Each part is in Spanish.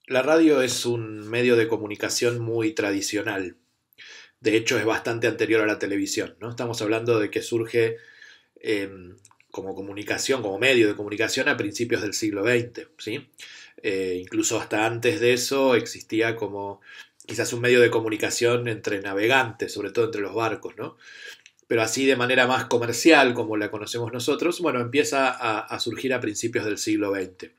La radio es un medio de comunicación muy tradicional. De hecho, es bastante anterior a la televisión, ¿no? Estamos hablando de que surge eh, como comunicación, como medio de comunicación a principios del siglo XX, ¿sí? Incluso hasta antes de eso existía como quizás un medio de comunicación entre navegantes, sobre todo entre los barcos, ¿no? Pero así de manera más comercial, como la conocemos nosotros, bueno, empieza a surgir a principios del siglo XX.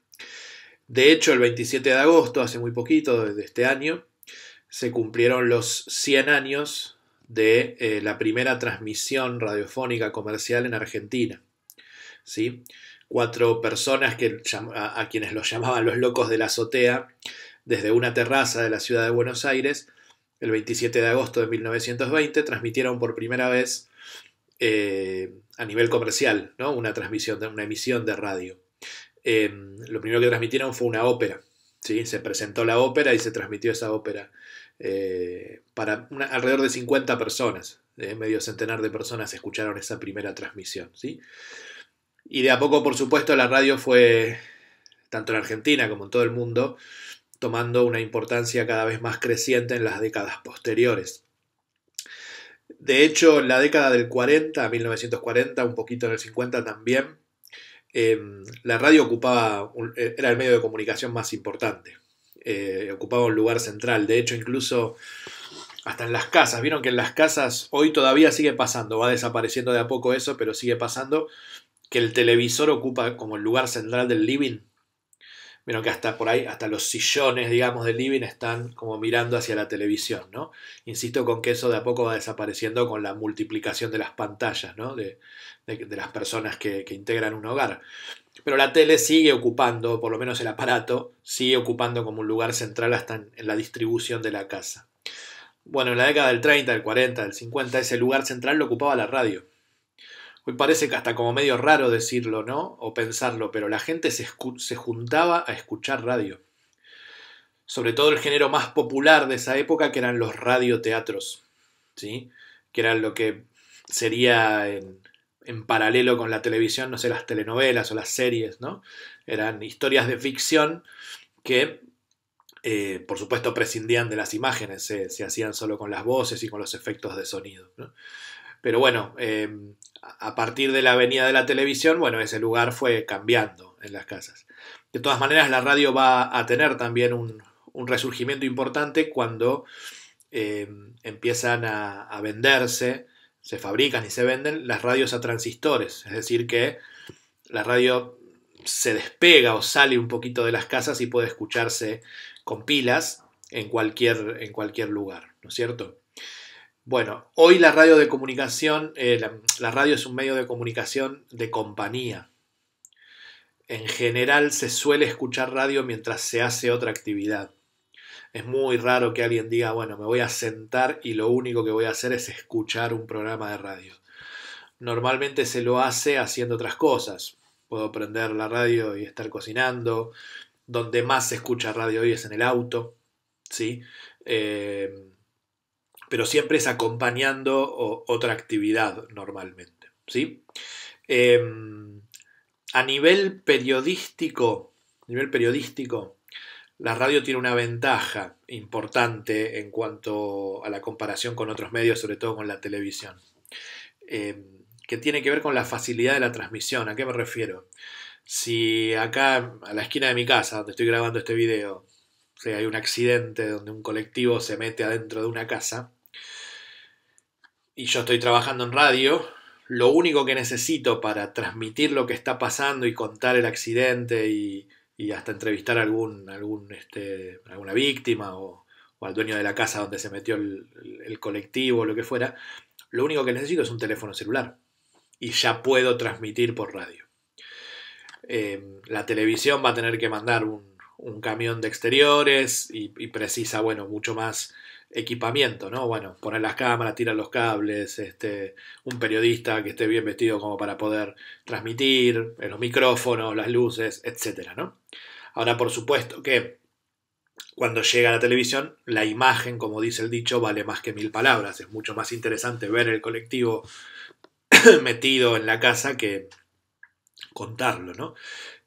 De hecho, el 27 de agosto, hace muy poquito, de este año, se cumplieron los 100 años de la primera transmisión radiofónica comercial en Argentina. ¿Sí? Cuatro personas a quienes los llamaban los locos de la azotea, desde una terraza de la ciudad de Buenos Aires, el 27 de agosto de 1920, transmitieron por primera vez a nivel comercial, ¿no? Una emisión de radio. Lo primero que transmitieron fue una ópera. ¿Sí? Se presentó la ópera y se transmitió esa ópera para alrededor de 50 personas. Medio centenar de personas escucharon esa primera transmisión. ¿Sí? Y de a poco, por supuesto, la radio fue, tanto en Argentina como en todo el mundo, tomando una importancia cada vez más creciente en las décadas posteriores. De hecho, en la década del 40, 1940, un poquito en el 50 también, la radio era el medio de comunicación más importante. Ocupaba un lugar central. De hecho, incluso hasta en las casas. Vieron que en las casas hoy todavía sigue pasando. Va desapareciendo de a poco eso, pero sigue pasando que el televisor ocupa como el lugar central del living. Vieron que hasta por ahí, hasta los sillones, digamos, del living están como mirando hacia la televisión, ¿no? Insisto con que eso de a poco va desapareciendo con la multiplicación de las pantallas, ¿no? De las personas que integran un hogar. Pero la tele sigue ocupando, por lo menos el aparato, sigue ocupando como un lugar central hasta en la distribución de la casa. Bueno, en la década del 30, del 40, del 50, ese lugar central lo ocupaba la radio. Hoy parece que hasta como medio raro decirlo, ¿no? O pensarlo, pero la gente se juntaba a escuchar radio. Sobre todo el género más popular de esa época, que eran los radioteatros, ¿sí? Que eran lo que sería en paralelo con la televisión, no sé, las telenovelas o las series, ¿no? Eran historias de ficción que, por supuesto, prescindían de las imágenes, se hacían solo con las voces y con los efectos de sonido, ¿no? Pero bueno, a partir de la venida de la televisión, bueno, ese lugar fue cambiando en las casas. De todas maneras, la radio va a tener también un resurgimiento importante cuando empiezan a venderse, se fabrican y se venden las radios a transistores. Es decir, que la radio se despega o sale un poquito de las casas y puede escucharse con pilas en cualquier lugar, ¿no es cierto? Bueno, hoy la radio de comunicación, la radio es un medio de comunicación de compañía. En general se suele escuchar radio mientras se hace otra actividad. Es muy raro que alguien diga, bueno, me voy a sentar y lo único que voy a hacer es escuchar un programa de radio. Normalmente se lo hace haciendo otras cosas. Puedo prender la radio y estar cocinando. Donde más se escucha radio hoy es en el auto, ¿sí? Pero siempre es acompañando otra actividad normalmente, ¿sí? Eh, a nivel periodístico, la radio tiene una ventaja importante en cuanto a la comparación con otros medios, sobre todo con la televisión, eh, que tiene que ver con la facilidad de la transmisión. ¿A qué me refiero? Si acá, a la esquina de mi casa, donde estoy grabando este video, si hay un accidente donde un colectivo se mete adentro de una casa, y yo estoy trabajando en radio, lo único que necesito para transmitir lo que está pasando y contar el accidente y hasta entrevistar a alguna víctima o al dueño de la casa donde se metió el colectivo o lo que fuera, lo único que necesito es un teléfono celular y ya puedo transmitir por radio. La televisión va a tener que mandar un camión de exteriores y precisa, bueno, mucho más equipamiento, ¿no? Bueno, poner las cámaras, tirar los cables, un periodista que esté bien vestido como para poder transmitir, los micrófonos, las luces, etcétera, ¿no? Ahora, por supuesto que cuando llega a la televisión, la imagen, como dice el dicho, vale más que mil palabras. Es mucho más interesante ver el colectivo metido en la casa contarlo, ¿no?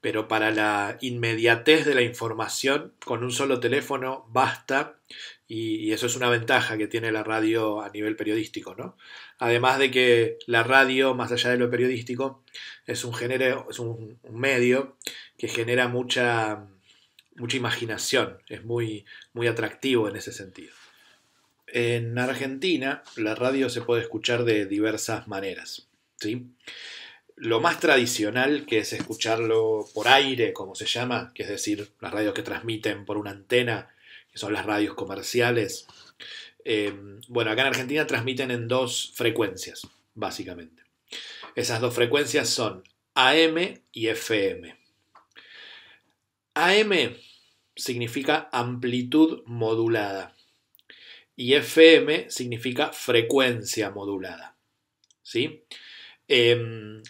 Pero para la inmediatez de la información, con un solo teléfono basta, y eso es una ventaja que tiene la radio a nivel periodístico, ¿no? Además de que la radio, más allá de lo periodístico, es un género, es un medio que genera mucha imaginación, es muy atractivo en ese sentido. En Argentina, la radio se puede escuchar de diversas maneras, ¿sí? Lo más tradicional, que es escucharlo por aire, como se llama, que es decir, las radios que transmiten por una antena, que son las radios comerciales. Eh, bueno, acá en Argentina transmiten en dos frecuencias, básicamente. Esas dos frecuencias son AM y FM. AM significa amplitud modulada y FM significa frecuencia modulada, ¿sí? Eh,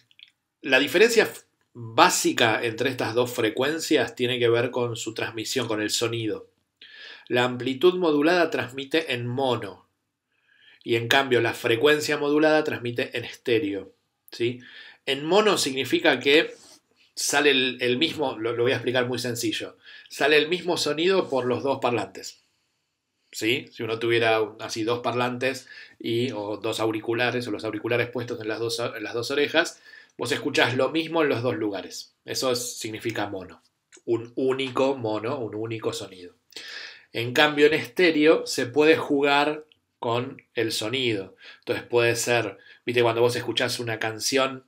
La diferencia básica entre estas dos frecuencias tiene que ver con su transmisión, con el sonido. La amplitud modulada transmite en mono y en cambio la frecuencia modulada transmite en estéreo, ¿sí? En mono significa que sale el mismo, lo voy a explicar muy sencillo, sale el mismo sonido por los dos parlantes. ¿Sí? Si uno tuviera así dos parlantes o dos auriculares o los auriculares puestos en las dos orejas, vos escuchás lo mismo en los dos lugares. Eso significa mono. Un único mono, un único sonido. En cambio, en estéreo se puede jugar con el sonido. Entonces puede ser, viste, cuando vos escuchás una canción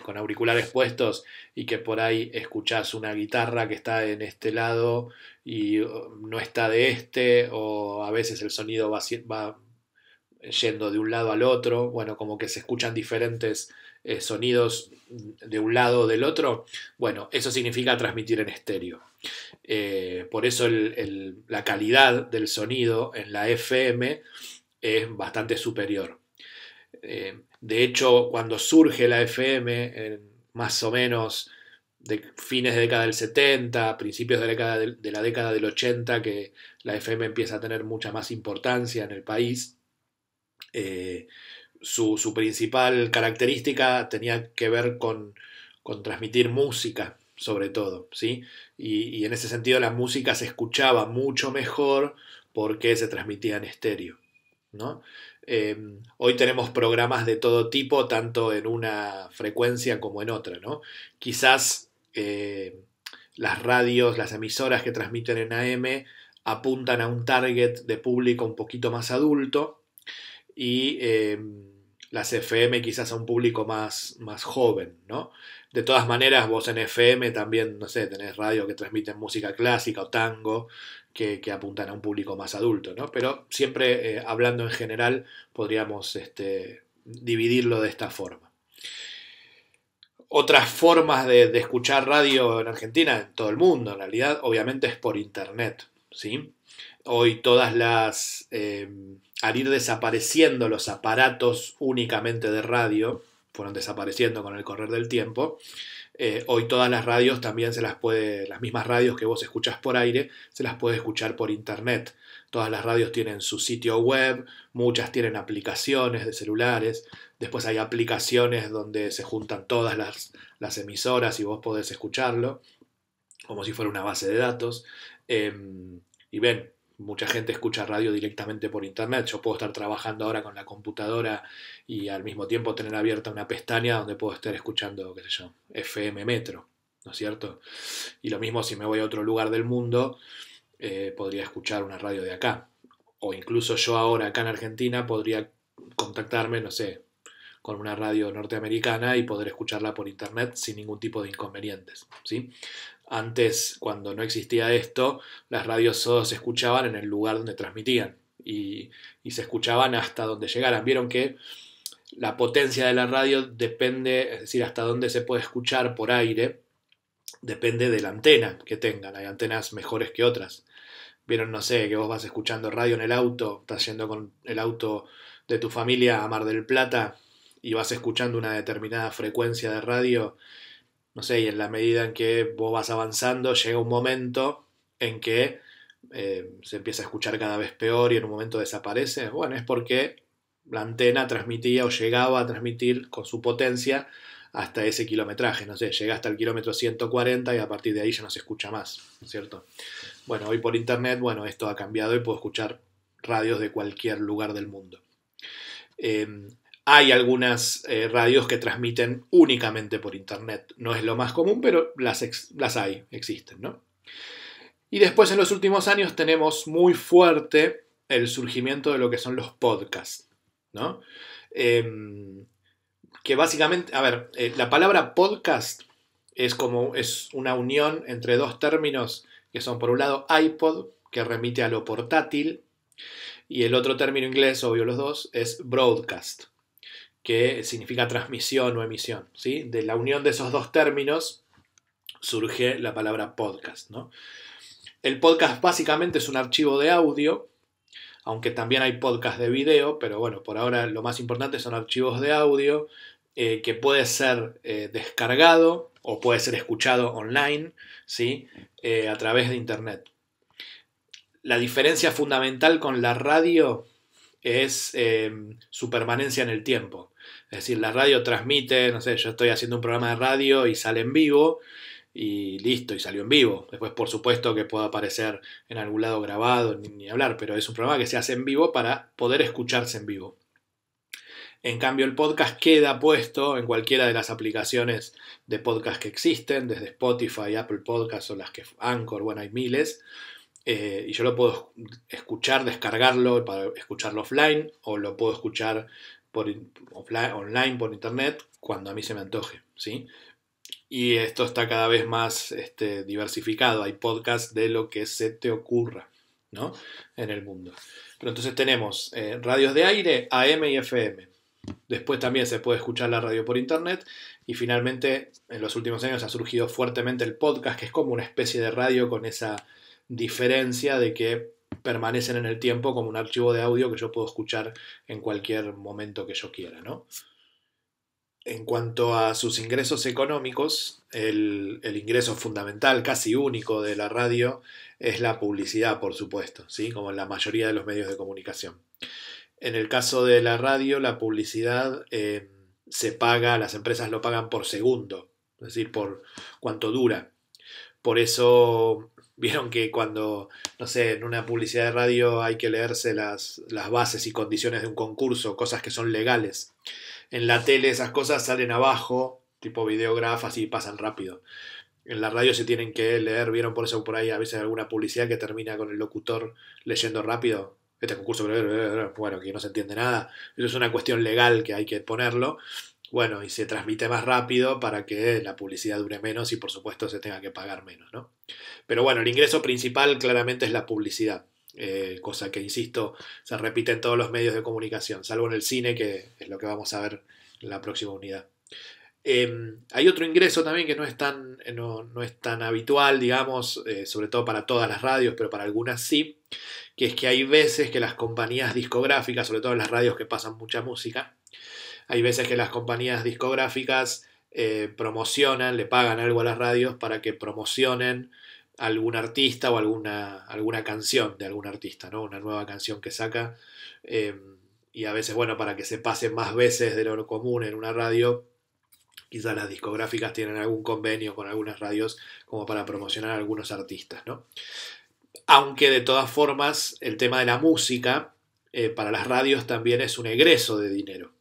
con auriculares puestos y que por ahí escuchás una guitarra que está en este lado y no está de este, o a veces el sonido va yendo de un lado al otro, bueno, como que se escuchan diferentes sonidos de un lado o del otro, bueno, eso significa transmitir en estéreo. Por eso la calidad del sonido en la FM es bastante superior. De hecho, cuando surge la FM, más o menos de fines de década del 70, principios de la década del 80, que la FM empieza a tener mucha más importancia en el país, eh, su principal característica tenía que ver con transmitir música, sobre todo, ¿sí? Y en ese sentido la música se escuchaba mucho mejor porque se transmitía en estéreo, ¿no? Eh, Hoy tenemos programas de todo tipo, tanto en una frecuencia como en otra, ¿no? Quizás las radios, las emisoras que transmiten en AM apuntan a un target de público un poquito más adulto y las FM quizás a un público más joven, ¿no? De todas maneras, vos en FM también, no sé, tenés radio que transmiten música clásica o tango que apuntan a un público más adulto, ¿no? Pero siempre hablando en general podríamos dividirlo de esta forma. Otras formas de escuchar radio en Argentina, en todo el mundo en realidad, obviamente es por internet, ¿sí? Hoy al ir desapareciendo los aparatos únicamente de radio, fueron desapareciendo con el correr del tiempo, hoy todas las radios también las mismas radios que vos escuchás por aire, se las puede escuchar por internet. Todas las radios tienen su sitio web, muchas tienen aplicaciones de celulares, después hay aplicaciones donde se juntan todas las emisoras y vos podés escucharlo, como si fuera una base de datos. Y ven, mucha gente escucha radio directamente por internet. Yo puedo estar trabajando ahora con la computadora y al mismo tiempo tener abierta una pestaña donde puedo estar escuchando, qué sé yo, FM Metro, ¿no es cierto? Y lo mismo si me voy a otro lugar del mundo, podría escuchar una radio de acá. O incluso yo ahora acá en Argentina podría contactarme, no sé, con una radio norteamericana y poder escucharla por internet sin ningún tipo de inconvenientes, ¿sí? Antes, cuando no existía esto, las radios solo se escuchaban en el lugar donde transmitían y se escuchaban hasta donde llegaran. Vieron que la potencia de la radio depende, es decir, hasta dónde se puede escuchar por aire, depende de la antena que tengan. Hay antenas mejores que otras. Vieron, no sé, que vos vas escuchando radio en el auto, estás yendo con el auto de tu familia a Mar del Plata y vas escuchando una determinada frecuencia de radio, no sé, y en la medida en que vos vas avanzando, llega un momento en que se empieza a escuchar cada vez peor y en un momento desaparece. Bueno, es porque la antena transmitía o llegaba a transmitir con su potencia hasta ese kilometraje, no sé, llega hasta el kilómetro 140 y a partir de ahí ya no se escucha más, ¿cierto? Bueno, hoy por internet, bueno, esto ha cambiado y puedo escuchar radios de cualquier lugar del mundo. Eh, Hay algunas radios que transmiten únicamente por internet. No es lo más común, pero las hay, existen, ¿no? Y después en los últimos años tenemos muy fuerte el surgimiento de lo que son los podcasts, ¿no? Que básicamente, a ver, la palabra podcast es una unión entre dos términos que son por un lado iPod, que remite a lo portátil, y el otro término inglés, obvio los dos, es broadcast, que significa transmisión o emisión, ¿sí? De la unión de esos dos términos surge la palabra podcast, ¿no? El podcast básicamente es un archivo de audio, aunque también hay podcast de video, pero bueno, por ahora lo más importante son archivos de audio que puede ser descargado o puede ser escuchado online, ¿sí? A través de internet. La diferencia fundamental con la radio es su permanencia en el tiempo. Es decir, la radio transmite, no sé, yo estoy haciendo un programa de radio y sale en vivo y listo, y salió en vivo. Después, por supuesto, que pueda aparecer en algún lado grabado, ni hablar, pero es un programa que se hace en vivo para poder escucharse en vivo. En cambio, el podcast queda puesto en cualquiera de las aplicaciones de podcast que existen, desde Spotify, Apple Podcasts o las que Anchor, bueno, hay miles. Y yo lo puedo escuchar, descargarlo para escucharlo offline o lo puedo escuchar online por internet cuando a mí se me antoje, ¿sí? Y esto está cada vez más diversificado. Hay podcasts de lo que se te ocurra, ¿no? En el mundo. Pero entonces tenemos radios de aire, AM y FM. Después también se puede escuchar la radio por internet. Y finalmente, en los últimos años ha surgido fuertemente el podcast, que es como una especie de radio con esa diferencia de que permanecen en el tiempo como un archivo de audio que yo puedo escuchar en cualquier momento que yo quiera, ¿no? En cuanto a sus ingresos económicos, el ingreso fundamental, casi único de la radio, es la publicidad, por supuesto, ¿sí? Como en la mayoría de los medios de comunicación. En el caso de la radio, la publicidad se paga, las empresas lo pagan por segundo, es decir, por cuánto dura. Por eso vieron que cuando, no sé, en una publicidad de radio hay que leerse las bases y condiciones de un concurso, cosas que son legales. En la tele esas cosas salen abajo, tipo videógrafas y pasan rápido. En la radio se tienen que leer, vieron por eso por ahí a veces alguna publicidad que termina con el locutor leyendo rápido. Este concurso, bueno, que no se entiende nada. Eso es una cuestión legal que hay que ponerlo. Bueno, y se transmite más rápido para que la publicidad dure menos y por supuesto se tenga que pagar menos, ¿no? Pero bueno, el ingreso principal claramente es la publicidad, cosa que, insisto, se repite en todos los medios de comunicación, salvo en el cine, que es lo que vamos a ver en la próxima unidad. Hay otro ingreso también que no es tan habitual, digamos, sobre todo para todas las radios, pero para algunas sí, que es que hay veces que las compañías discográficas, sobre todo en las radios que pasan mucha música, hay veces que las compañías discográficas promocionan, le pagan algo a las radios para que promocionen algún artista o alguna canción de algún artista, ¿no? Una nueva canción que saca. eh, y a veces, bueno, para que se pase más veces de lo común en una radio, quizás las discográficas tienen algún convenio con algunas radios como para promocionar a algunos artistas, ¿no? Aunque de todas formas el tema de la música para las radios también es un egreso de dinero,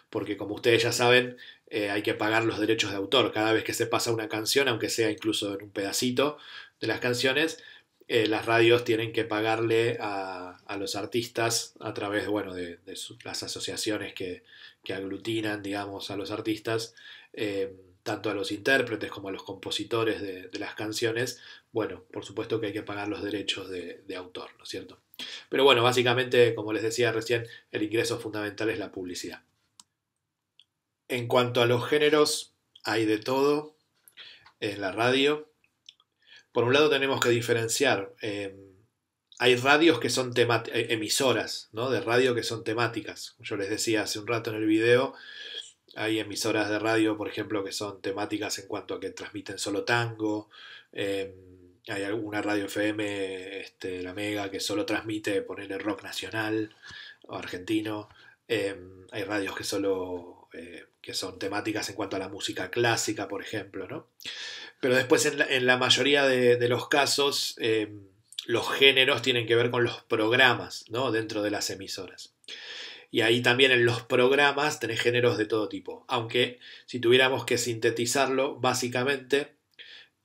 porque como ustedes ya saben, hay que pagar los derechos de autor. Cada vez que se pasa una canción, aunque sea incluso en un pedacito de las canciones, las radios tienen que pagarle a los artistas a través bueno, de las asociaciones que aglutinan, digamos, a los artistas, tanto a los intérpretes como a los compositores de las canciones. Bueno, por supuesto que hay que pagar los derechos de autor, ¿no es cierto? Pero bueno, básicamente, como les decía recién, el ingreso fundamental es la publicidad. En cuanto a los géneros, hay de todo en la radio. Por un lado tenemos que diferenciar. Hay radios que son emisoras, ¿no? De radio que son temáticas. Yo les decía hace un rato en el video, hay emisoras de radio, por ejemplo, que son temáticas en cuanto a que transmiten solo tango. Eh, Hay alguna radio FM, la Mega, que solo transmite, ponerle rock nacional o argentino. Hay radios que solo que son temáticas en cuanto a la música clásica, por ejemplo, ¿no? Pero después en la mayoría de los casos los géneros tienen que ver con los programas, ¿no? Dentro de las emisoras. Y ahí también en los programas tenés géneros de todo tipo. Aunque si tuviéramos que sintetizarlo, básicamente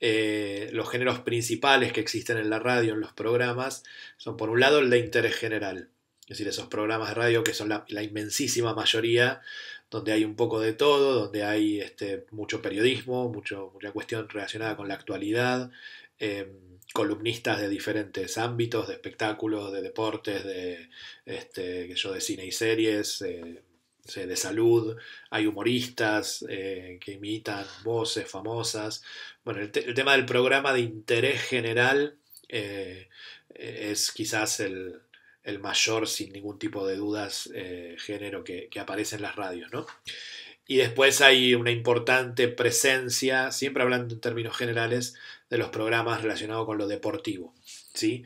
los géneros principales que existen en la radio, en los programas, son por un lado el de interés general. Es decir, esos programas de radio que son la inmensísima mayoría, donde hay un poco de todo, donde hay mucho periodismo, mucha cuestión relacionada con la actualidad, columnistas de diferentes ámbitos, de espectáculos, de deportes, de cine y series, de salud, hay humoristas que imitan voces famosas. Bueno, el tema del programa de interés general es quizás el mayor, sin ningún tipo de dudas, género que aparece en las radios, ¿no? Y después hay una importante presencia, siempre hablando en términos generales, de los programas relacionados con lo deportivo, ¿sí?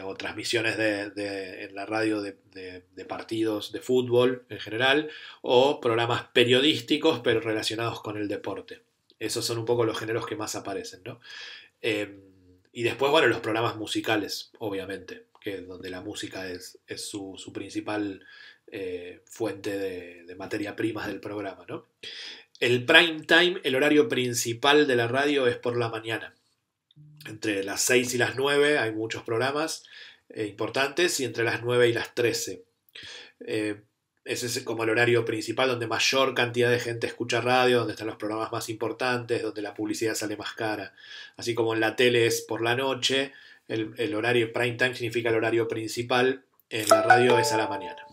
O transmisiones en la radio de partidos de fútbol en general, o programas periodísticos pero relacionados con el deporte. Esos son un poco los géneros que más aparecen, ¿no? Y después, bueno, los programas musicales, obviamente, que donde la música es su principal fuente de materia prima del programa, ¿no? El prime time, el horario principal de la radio es por la mañana. Entre las 6 y las 9 hay muchos programas importantes y entre las 9 y las 13. Ese es como el horario principal donde mayor cantidad de gente escucha radio, donde están los programas más importantes, donde la publicidad sale más cara. Así como en la tele es por la noche, el horario prime time significa el horario principal, en la radio es a la mañana.